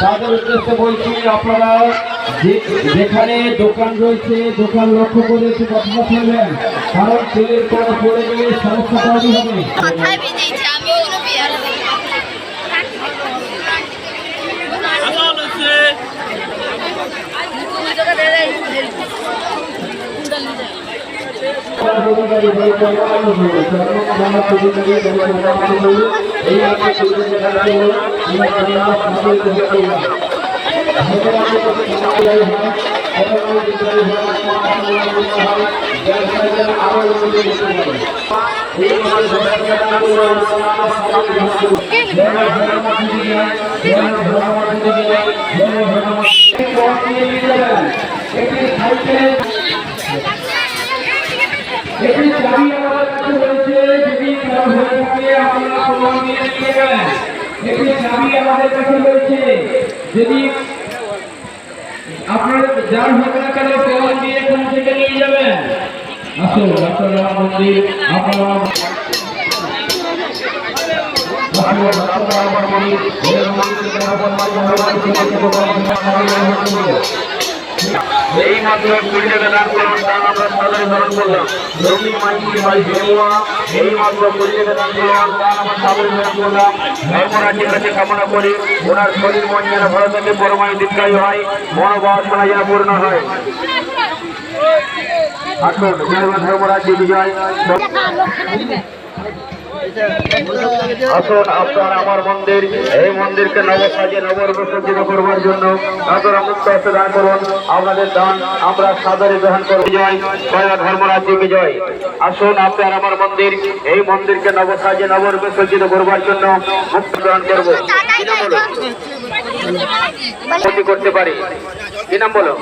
তাদের উদ্দেশ্যে বলছি, আপনারা যেখানে দোকান রয়েছে দোকান লক্ষ্য করে একটু কথা বলবেন, কারণ তেলের পরে পড়ে গেলে সমস্যা তৈরি হবে। যদি আপনার যার হবে না কেন প্রমাণ দিয়ে এখান থেকে নিয়ে যাবেন। আসুন মন্দির আপনারা এই মাত্র 20 টাকা দান করলাম, দান আমরা সাধারণ করলাম। রবি মাইকি ভাই জেনুয়া এই মাত্র 20 টাকা দান করলাম, দান আমরা সাধারণ করলাম। ধর্মরাজ্যের কাছে কামনা করি ওনার শরীর মন যেন ভালো থাকে, পরমায়ু দীর্ঘায়ু হয়, মনোবাসনা যেন পূর্ণ হয়। আসুন ধর্মরাজ্য বিজয়। আসুন আপনার আমার মন্দির, এই মন্দিরকে নবসাজে নবরূপে সজ্জিত করবার জন্য আপনারা মুক্ত হস্তে দান করুন। আপনাদের দান আমরা সাদরে গ্রহণ করব। জয় জয় ধর্মরাজ্যকে জয়। আসুন আপনার আমার মন্দির, এই মন্দিরকে নবসাজে নবরূপে সজ্জিত করবার জন্য মুক্ত গ্রহণ করবো। কি নাম বলো? ক্ষতি করতে পারি। কি নাম বলো?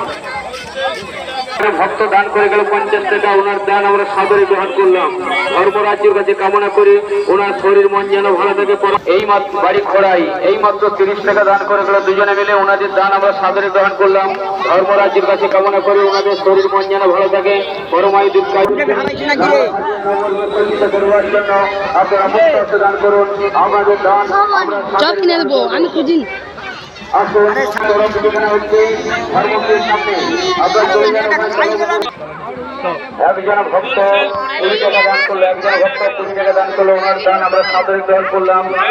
ভক্ত দান করে গেল 50 টাকা, ওনার দান আমরা সাদরে গ্রহণ করলাম। ধর্মরাজ্যের কাছে কামনা করি ওনার শরীর মন যেন ভালো থাকে। এই মাত্র বাড়ি খোড়াই এই মাত্র 30 টাকা দান করে গেল, দুজনে মিলে ওনাদের দান আমরা সাদরে গ্রহণ করলাম। ধর্মরাজ্যের কাছে কামনা করি ওনাদের শরীর মন যেন ভালো থাকে। পরমায়ু দীর্ঘায়ু করবার জন্য আপনারা মুক্ত হস্তে দান করুন। আমাদের দান আমরা চপ কিনে দেবো, আমি খুঁজি। আসুন যেখানে হচ্ছে ধর্মপুরের সামনে আপনার একজন ভক্ত 20 টাকা দান করলো, একজন ভক্ত 20 টাকা দান করলো, ওনার দান আমরা সাদরে গ্রহণ করলাম।